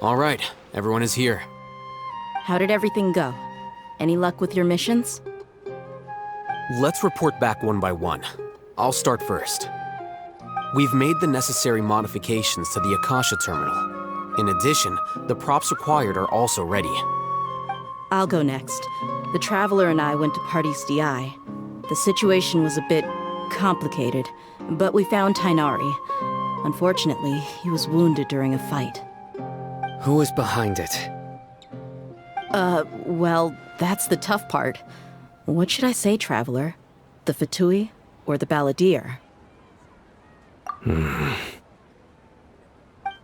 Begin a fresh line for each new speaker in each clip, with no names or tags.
All right, everyone is here.
How did everything go? Any luck with your missions?
Let's report back one by one. I'll start first. We've made the necessary modifications to the Akasha terminal. In addition, the props required are also ready.
I'll go next. The Traveler and I went to Party's DI. The situation was a bit complicated, but we found Tighnari. Unfortunately, he was wounded during a fight.
Who was behind it?
Well, that's the tough part. What should I say, Traveler? The Fatui or the Balladeer?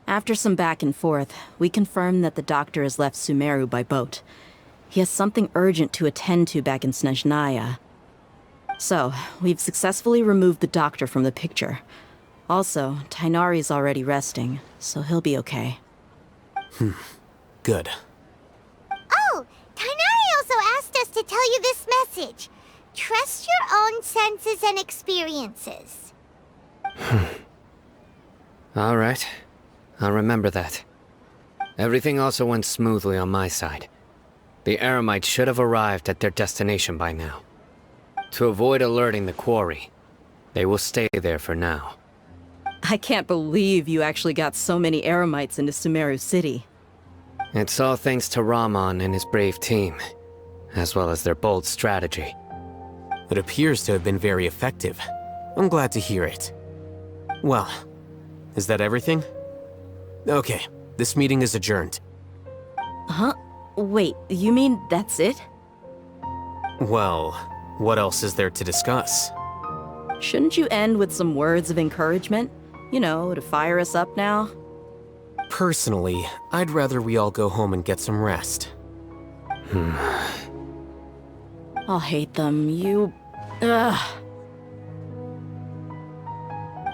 After some back and forth, we confirmed that the doctor has left SUMERU by boat. He has something urgent to attend to back in Snezhnaya. So, we've successfully removed the doctor from the picture. Also, Tighnari's already resting, so he'll be okay.
Good.
Oh, Tighnari also asked us to tell you this message. Trust your own senses and experiences.
All right. I'll remember that. Everything also went smoothly on my side. The Eremites should have arrived at their destination by now. To avoid alerting the quarry, they will stay there for now.
I can't believe you actually got so many Eremites into SUMERU City.
It's all thanks to Rahman and his brave team, as well as their bold strategy.
It appears to have been very effective. I'm glad to hear it. Well, is that everything? Okay, this meeting is adjourned.
Huh? Wait, you mean that's it?
Well, what else is there to discuss?
Shouldn't you end with some words of encouragement? You know, to fire us up now?
Personally, I'd rather we all go home and get some rest.
I'll hate them, Ugh.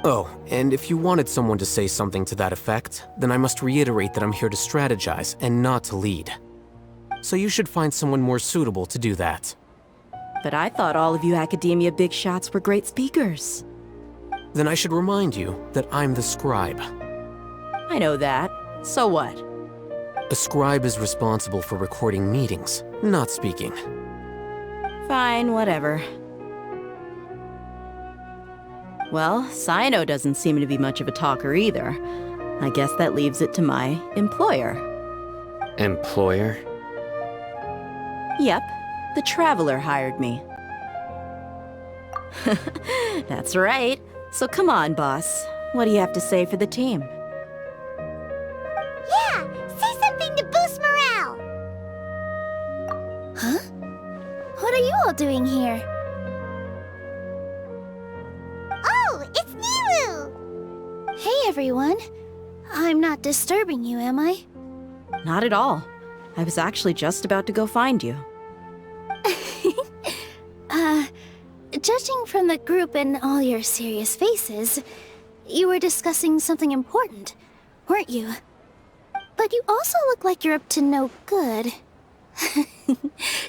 Oh, and if you wanted someone to say something to that effect, then I must reiterate that I'm here to strategize and not to lead. So you should find someone more suitable to do that.
But I thought all of you Academia big shots were great speakers.
Then I should remind you that I'm the scribe.
I know that. So what?
A scribe is responsible for recording meetings, not speaking.
Fine, whatever. Well, Cyno doesn't seem to be much of a talker either. I guess that leaves it to my employer.
Employer?
Yep, the Traveler hired me. That's right. So come on, boss. What do you have to say for the team?
Yeah, say something to boost morale.
Huh? What are you all doing here?
Oh, it's Nilu!
Hey, everyone. I'm not disturbing you, am I?
Not at all. I was actually just about to go find you.
Judging from the group and all your serious faces, you were discussing something important, weren't you? But you also look like you're up to no good.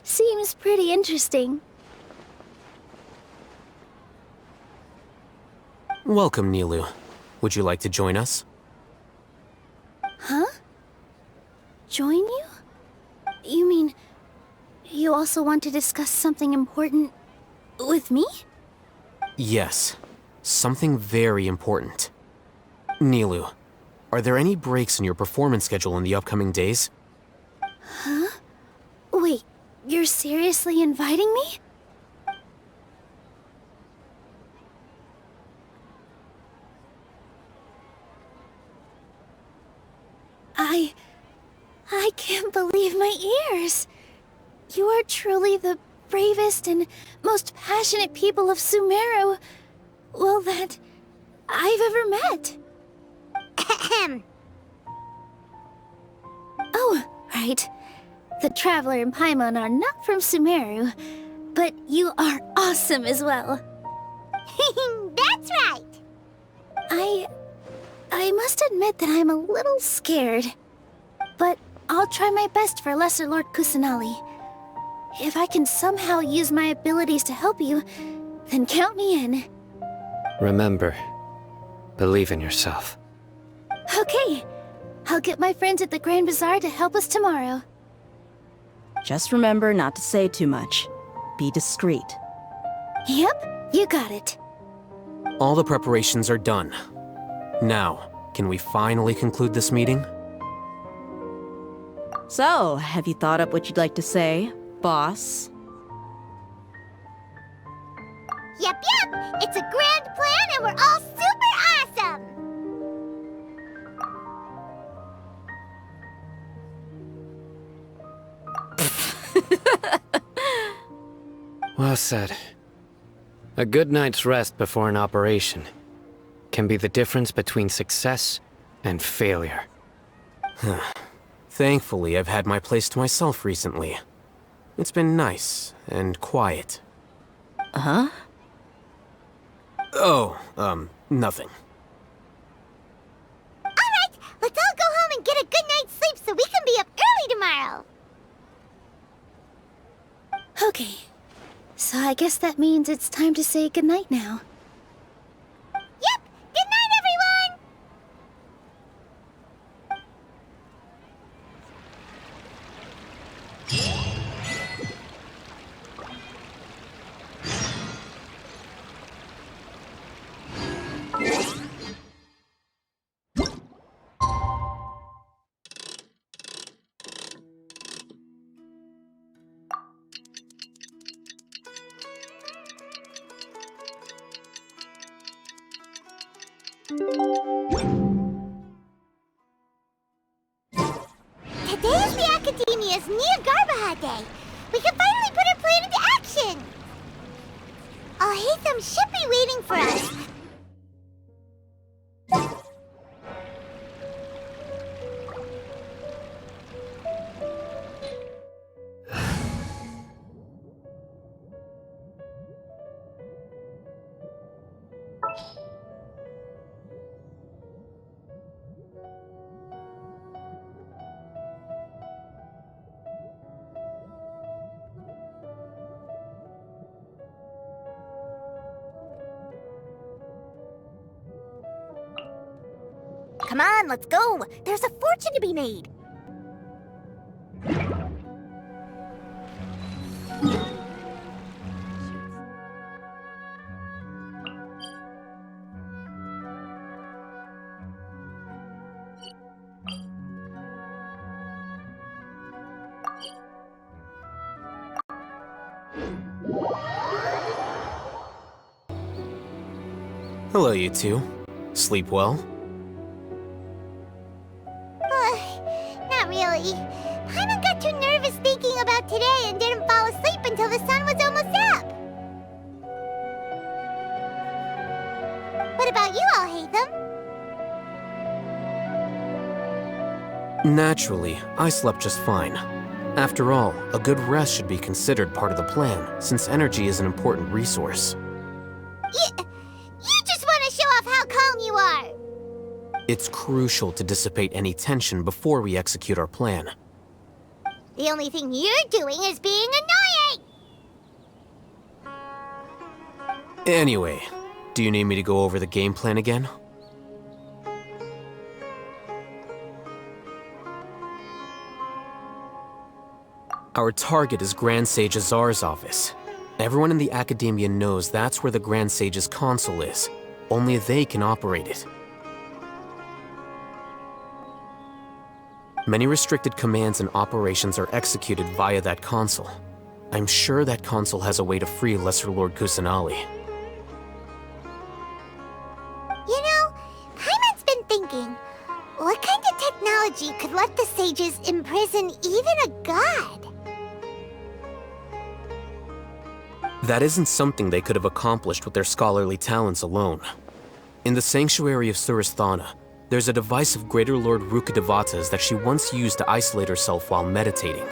Seems pretty interesting.
Welcome, Nilu. Would you like to join us?
Huh? Join you? You mean, you also want to discuss something important with me?
Yes. Something very important. Nilu, are there any breaks in your performance schedule in the upcoming days?
Huh? Wait, you're seriously inviting me? I can't believe my ears. You are truly the bravest and most passionate people of SUMERU, well, that I've ever met.
Ahem.
Oh, right. The Traveler and Paimon are not from SUMERU, but you are awesome as well.
That's right.
I must admit that I'm a little scared. But I'll try my best for Lesser Lord Kusanali. If I can somehow use my abilities to help you, then count me in.
Remember, believe in yourself.
Okay, I'll get my friends at the Grand Bazaar to help us tomorrow.
Just remember not to say too much. Be discreet.
Yep, you got it.
All the preparations are done. Now, can we finally conclude this meeting?
So, have you thought up what you'd like to say, boss?
Yep. It's a grand plan and we're all super awesome!
Well said. A good night's rest before an operation can be the difference between success and failure.
Thankfully, I've had my place to myself recently. It's been nice and quiet.
Huh?
Oh, nothing.
Alright, let's all go home and get a good night's sleep so we can be up early tomorrow!
Okay. So I guess that means it's time to say goodnight now.
Yep! Good night, everyone! Today is the Academia's Nahida Day. We can finally put our plan into action. Alhaitham should be waiting for us. Come on, let's go. There's a fortune to be made.
Hello, you two. Sleep well?
Not really. Paimon got too nervous thinking about today and didn't fall asleep until the sun was almost up. What about you, Alhaitham?
Naturally, I slept just fine. After all, a good rest should be considered part of the plan, since energy is an important resource.
You just want to show off how calm you are.
It's crucial to dissipate any tension before we execute our plan.
The only thing you're doing is being annoying!
Anyway, do you need me to go over the game plan again? Our target is Grand Sage Azar's office. Everyone in the Academia knows that's where the Grand Sage's console is. Only they can operate it. Many restricted commands and operations are executed via that console. I'm sure that console has a way to free Lesser Lord Kusanali.
You know, Paimon's been thinking, what kind of technology could let the sages imprison even a god?
That isn't something they could have accomplished with their scholarly talents alone. In the Sanctuary of Surasthana, there's a device of Greater Lord Rukkhadevata's that she once used to isolate herself while meditating.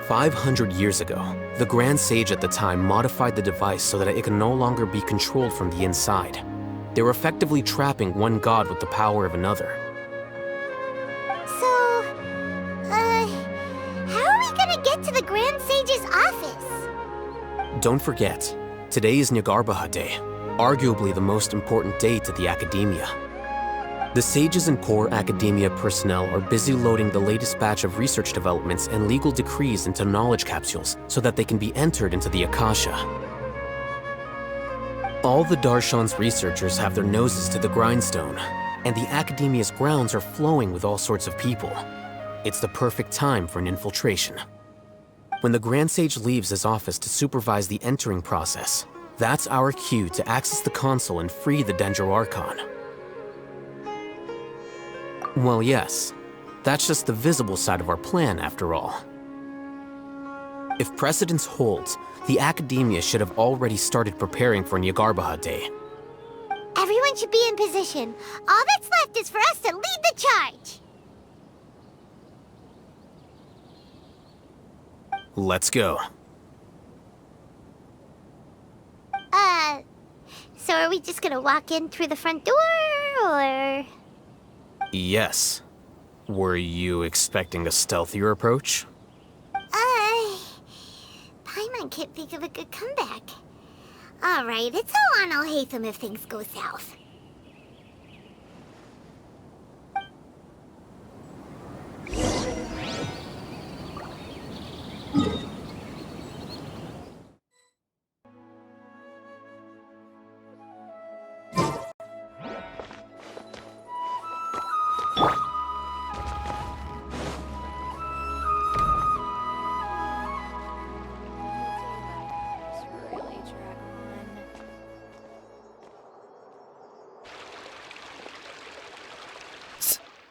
500 years ago, the Grand Sage at the time modified the device so that it could no longer be controlled from the inside. They were effectively trapping one god with the power of another.
So, how are we gonna get to the Grand Sage's office?
Don't forget, today is Jnagarbha Day, arguably the most important day to the Academia. The sages and core academia personnel are busy loading the latest batch of research developments and legal decrees into knowledge capsules so that they can be entered into the Akasha. All the Darshan's researchers have their noses to the grindstone, and the academia's grounds are flowing with all sorts of people. It's the perfect time for an infiltration. When the Grand Sage leaves his office to supervise the entering process, that's our cue to access the console and free the Dendro Archon. Well, yes, that's just the visible side of our plan, after all. If precedence holds, the academia should have already started preparing for Jnagarbha Day.
Everyone should be in position. All that's left is for us to lead the charge.
Let's go.
So are we just gonna walk in through the front door, or...?
Yes. Were you expecting a stealthier approach?
Paimon can't think of a good comeback. Alright, it's all on Alhaitham if things go south.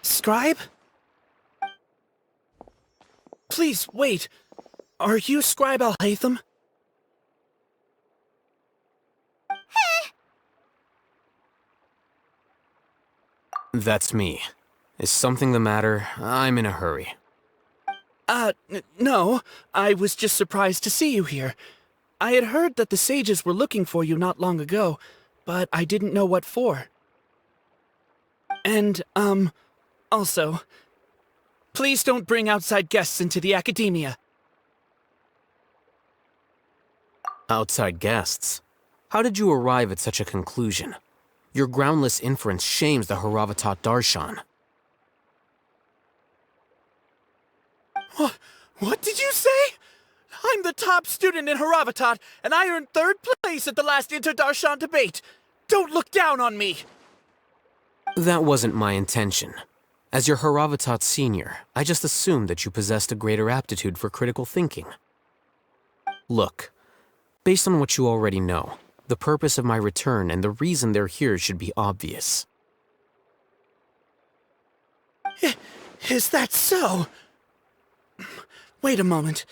Scribe? Please, wait. Are you Scribe Alhaitham?
That's me. Is something the matter? I'm in a hurry.
No. I was just surprised to see you here. I had heard that the sages were looking for you not long ago, but I didn't know what for. And, also, please don't bring outside guests into the academia.
Outside guests? How did you arrive at such a conclusion? Your groundless inference shames the Haravatat Darshan.
What did you say? I'm the top student in Haravatat, and I earned 3rd place at the last Inter-Darshan debate. Don't look down on me!
That wasn't my intention. As your Haravatat senior, I just assumed that you possessed a greater aptitude for critical thinking. Look, based on what you already know, the purpose of my return and the reason they're here should be obvious.
Is that so? Wait a moment.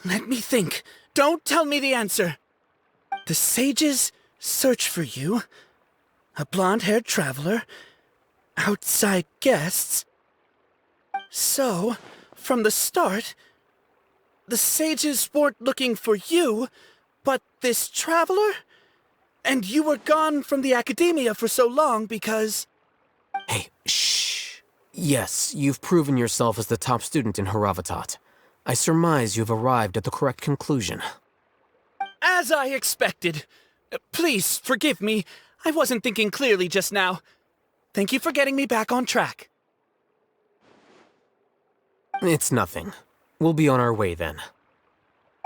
Let me think. Don't tell me the answer. The sages search for you. A blonde-haired traveler. Outside guests. So, from the start, the sages weren't looking for you, but this traveler? And you were gone from the academia for so long because...
Hey, shh. Yes, you've proven yourself as the top student in Haravatat. I surmise you've arrived at the correct conclusion.
As I expected. Please, forgive me. I wasn't thinking clearly just now. Thank you for getting me back on track.
It's nothing. We'll be on our way then.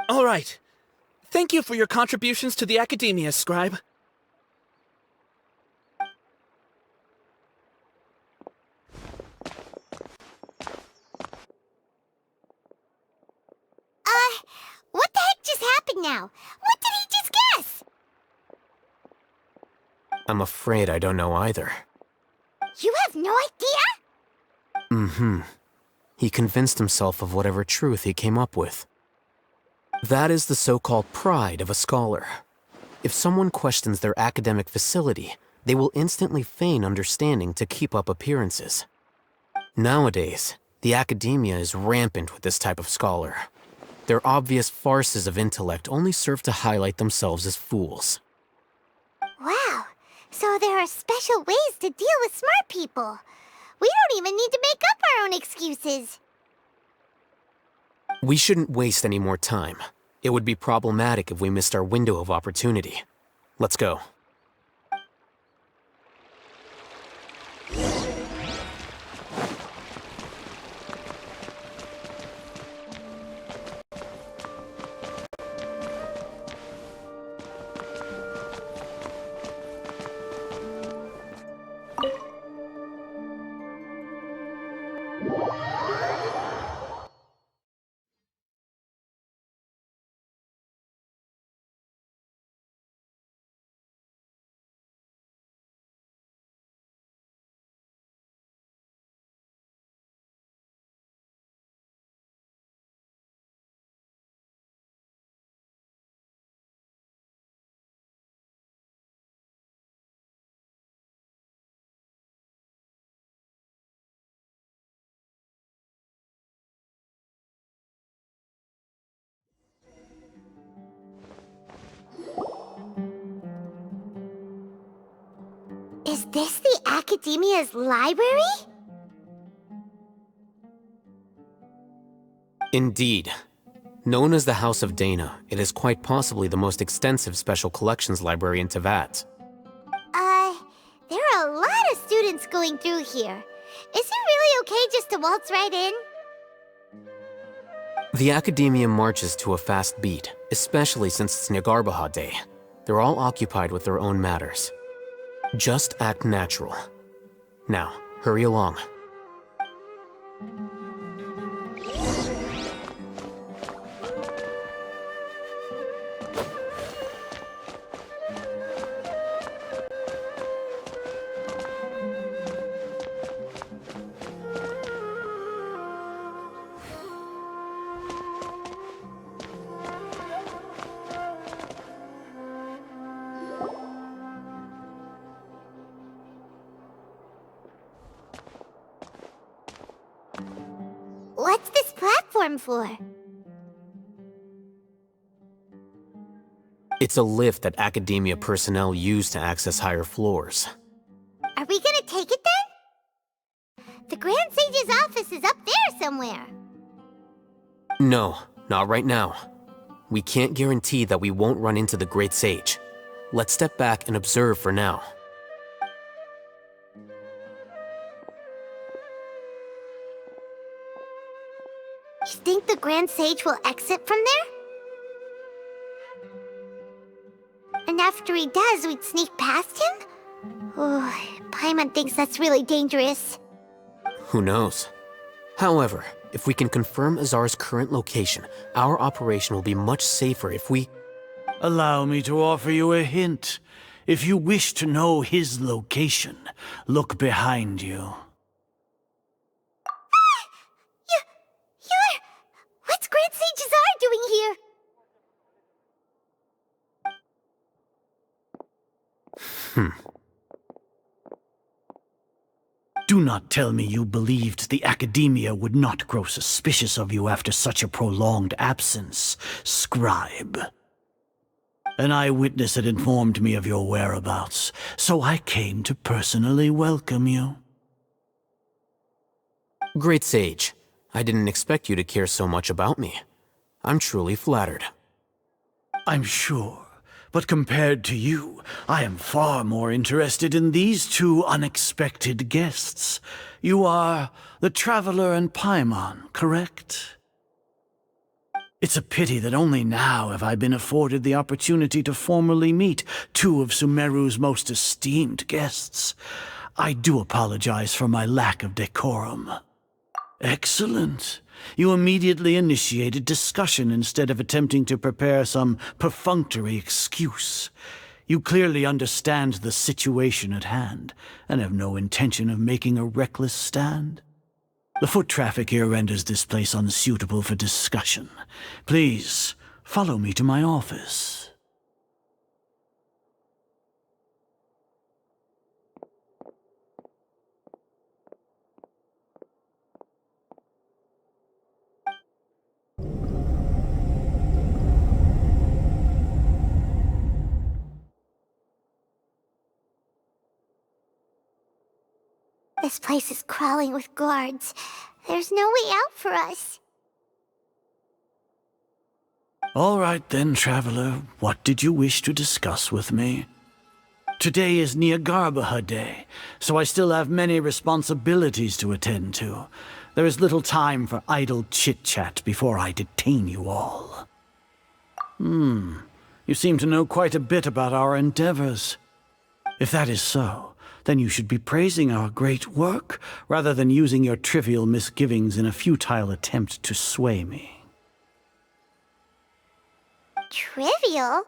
All right. Thank you for your contributions to the academia, Scribe.
What the heck just happened now? What did he just guess?
I'm afraid I don't know either.
You have no idea?
Mm-hmm. He convinced himself of whatever truth he came up with. That is the so-called pride of a scholar. If someone questions their academic facility, they will instantly feign understanding to keep up appearances. Nowadays, the academia is rampant with this type of scholar. Their obvious farces of intellect only serve to highlight themselves as fools.
Wow, so there are special ways to deal with smart people. We don't even need to make up our own excuses.
We shouldn't waste any more time. It would be problematic if we missed our window of opportunity. Let's go.
this the Academia's library?
Indeed. Known as the House of Dana, it is quite possibly the most extensive special collections library in Teyvat.
There are a lot of students going through here. Is it really okay just to waltz right in?
The Academia marches to a fast beat, especially since it's Jnagarbha Day. They're all occupied with their own matters. Just act natural. Now, hurry along.
What's this platform for?
It's a lift that Academia personnel use to access higher floors.
Are we gonna take it then? The Grand Sage's office is up there somewhere.
No, not right now. We can't guarantee that we won't run into the Great Sage. Let's step back and observe for now.
You think the Grand Sage will exit from there? And after he does, we'd sneak past him? Oh, Paimon thinks that's really dangerous.
Who knows? However, if we can confirm Azar's current location, our operation will be much safer if we...
Allow me to offer you a hint. If you wish to know his location, look behind you.
What's Grand Sage Azar doing here?
Do not tell me you believed the Academia would not grow suspicious of you after such a prolonged absence, scribe. An eyewitness had informed me of your whereabouts, so I came to personally welcome you.
Great Sage, I didn't expect you to care so much about me. I'm truly flattered.
I'm sure, but compared to you, I am far more interested in these two unexpected guests. You are the Traveler and Paimon, correct? It's a pity that only now have I been afforded the opportunity to formally meet two of SUMERU's most esteemed guests. I do apologize for my lack of decorum. Excellent. You immediately initiated discussion instead of attempting to prepare some perfunctory excuse. You clearly understand the situation at hand, and have no intention of making a reckless stand. The foot traffic here renders this place unsuitable for discussion. Please, follow me to my office.
This place is crawling with guards. There's no way out for us.
All right then, Traveler. What did you wish to discuss with me? Today is Jnagarbha Day, so I still have many responsibilities to attend to. There is little time for idle chit-chat before I detain you all. You seem to know quite a bit about our endeavors. If that is so, then you should be praising our great work, rather than using your trivial misgivings in a futile attempt to sway me.
Trivial?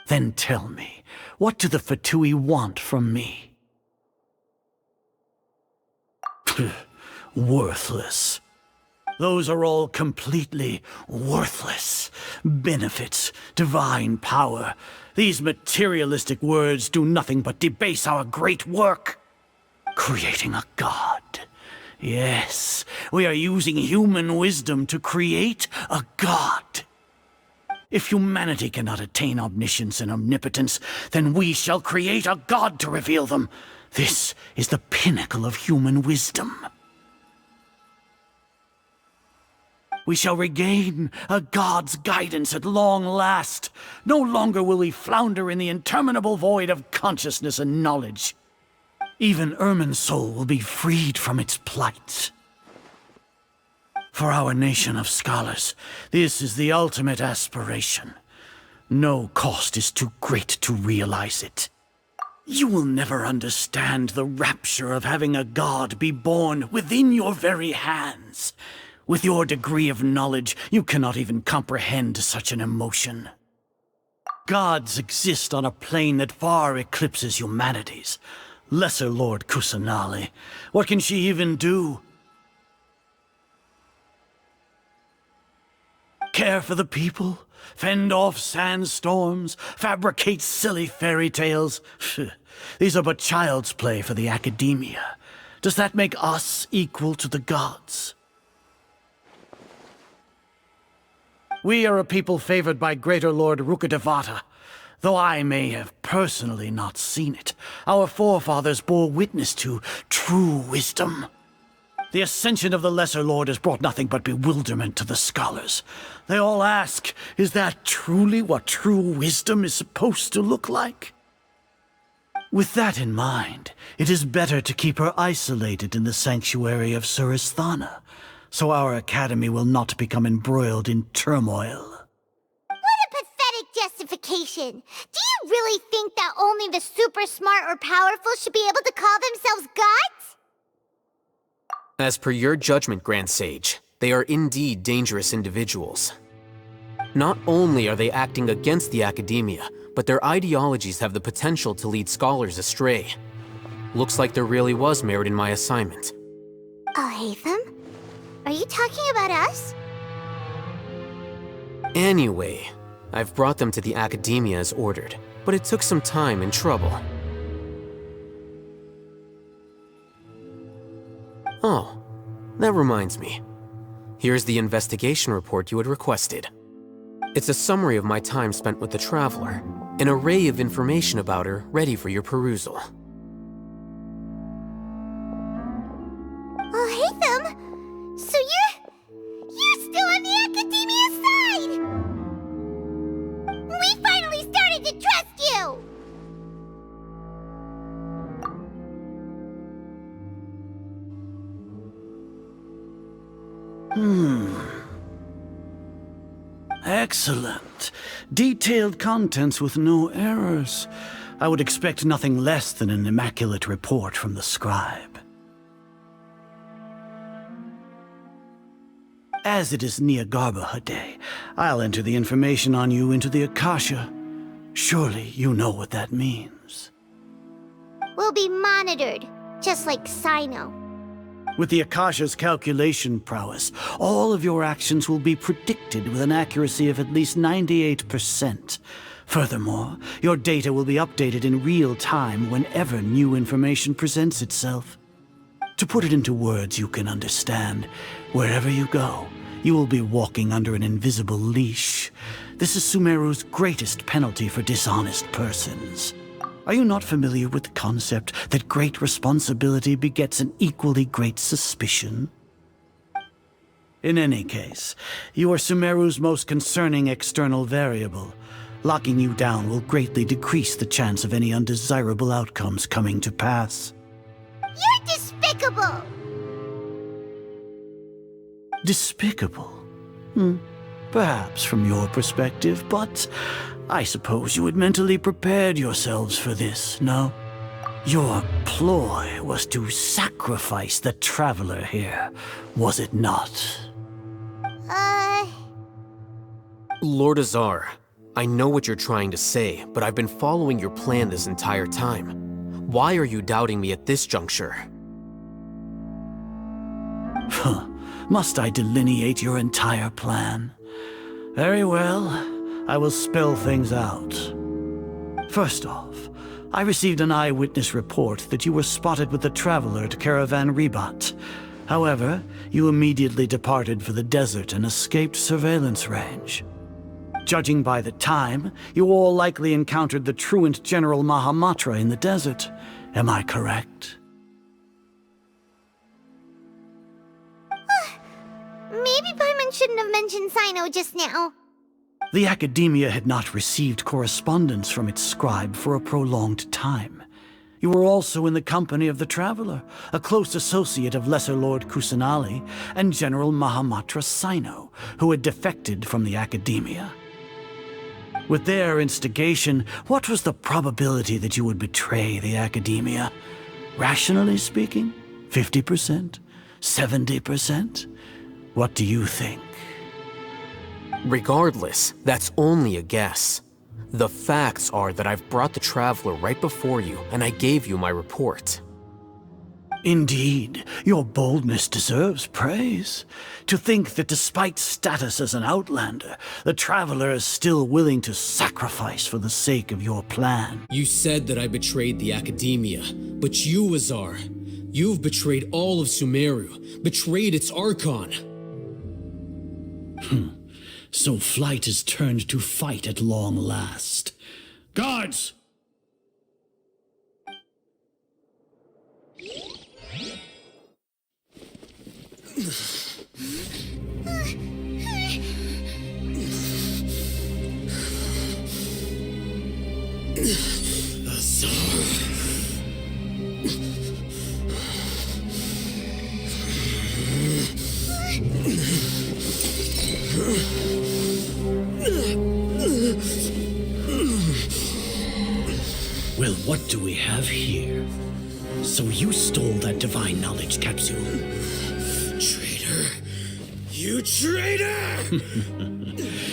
Then tell me, what do the Fatui want from me? Worthless. Those are all completely worthless. Benefits, divine power. These materialistic words do nothing but debase our great work. Creating a god. Yes, we are using human wisdom to create a god. If humanity cannot attain omniscience and omnipotence, then we shall create a god to reveal them. This is the pinnacle of human wisdom. We shall regain a god's guidance at long last. No longer will we flounder in the interminable void of consciousness and knowledge. Even Irminsul will be freed from its plight. For our nation of scholars, this is the ultimate aspiration. No cost is too great to realize it. You will never understand the rapture of having a god be born within your very hands. With your degree of knowledge, you cannot even comprehend such an emotion. Gods exist on a plane that far eclipses humanity's. Lesser Lord Kusanali, what can she even do? Care for the people? Fend off sandstorms? Fabricate silly fairy tales? These are but child's play for the academia. Does that make us equal to the gods? We are a people favored by Greater Lord Rukkhadevata. Though I may have personally not seen it, our forefathers bore witness to true wisdom. The ascension of the Lesser Lord has brought nothing but bewilderment to the scholars. They all ask, is that truly what true wisdom is supposed to look like? With that in mind, it is better to keep her isolated in the sanctuary of Suristhana, so our academy will not become embroiled in turmoil.
What a pathetic justification! Do you really think that only the super smart or powerful should be able to call themselves gods?
As per your judgment, Grand Sage, they are indeed dangerous individuals. Not only are they acting against the academia, but their ideologies have the potential to lead scholars astray. Looks like there really was merit in my assignment.
Hatham? Are you talking about us?
Anyway, I've brought them to the academia as ordered, but it took some time and trouble. Oh, that reminds me. Here's the investigation report you had requested. It's a summary of my time spent with the Traveler, an array of information about her ready for your perusal.
Hatham? So you're still on the academia side! We finally started to trust you!
Excellent. Detailed contents with no errors. I would expect nothing less than an immaculate report from the scribe. As it is Jnagarbha Day, I'll enter the information on you into the Akasha. Surely you know what that means.
We'll be monitored, just like Sino.
With the Akasha's calculation prowess, all of your actions will be predicted with an accuracy of at least 98%. Furthermore, your data will be updated in real time whenever new information presents itself. To put it into words you can understand, wherever you go, you will be walking under an invisible leash. This is SUMERU's greatest penalty for dishonest persons. Are you not familiar with the concept that great responsibility begets an equally great suspicion? In any case, you are SUMERU's most concerning external variable. Locking you down will greatly decrease the chance of any undesirable outcomes coming to pass.
You're despicable!
Despicable? Perhaps from your perspective, but I suppose you had mentally prepared yourselves for this, no? Your ploy was to sacrifice the Traveler here, was it not?
Lord Azar, I know what you're trying to say, but I've been following your plan this entire time. Why are you doubting me at this juncture?
Must I delineate your entire plan? Very well, I will spell things out. First off, I received an eyewitness report that you were spotted with the Traveler at Caravan Ribat. However, you immediately departed for the desert and escaped surveillance range. Judging by the time, you all likely encountered the truant General Mahamatra in the desert. Am I correct?
Maybe Paimon shouldn't have mentioned Sino just now.
The Academia had not received correspondence from its scribe for a prolonged time. You were also in the company of the Traveler, a close associate of Lesser Lord Kusanali and General Mahamatra Sino, who had defected from the Academia. With their instigation, what was the probability that you would betray the Academia? Rationally speaking, 50%? 70%? What do you think?
Regardless, that's only a guess. The facts are that I've brought the Traveler right before you, and I gave you my report.
Indeed, your boldness deserves praise. To think that despite status as an outlander, the Traveler is still willing to sacrifice for the sake of your plan.
You said that I betrayed the Academia, but you, Azar, you've betrayed all of Sumeru, betrayed its Archon.
So flight is turned to fight at long last. Guards! Well, what do we have here? So you stole that divine knowledge capsule.
Traitor! You traitor!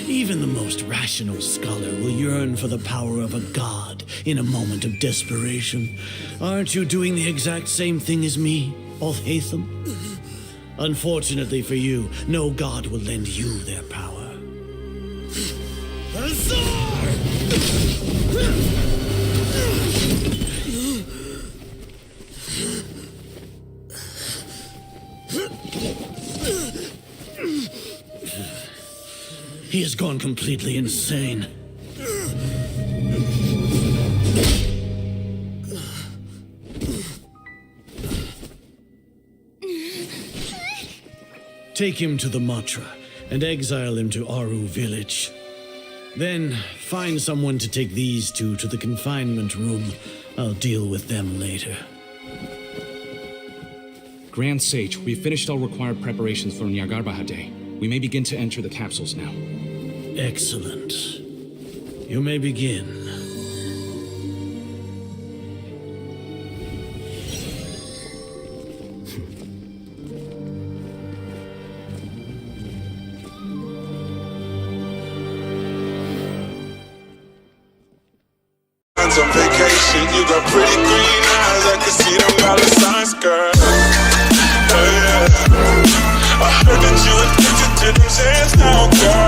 Even the most rational scholar will yearn for the power of a god in a moment of desperation. Aren't you doing the exact same thing as me, Alhaitham? Unfortunately for you, no god will lend you their power. Azar! He has gone completely insane. Take him to the Matra and exile him to Aru village. Then find someone to take these two to the confinement room. I'll deal with them later.
Grand Sage, we've finished all required preparations for Jnagarbha Day. We may begin to enter the capsules now.
Excellent. You may begin.
On vacation, you got pretty green eyes. I can see them dollar signs, girl. Oh yeah. I heard that you addicted to them sands now, girl.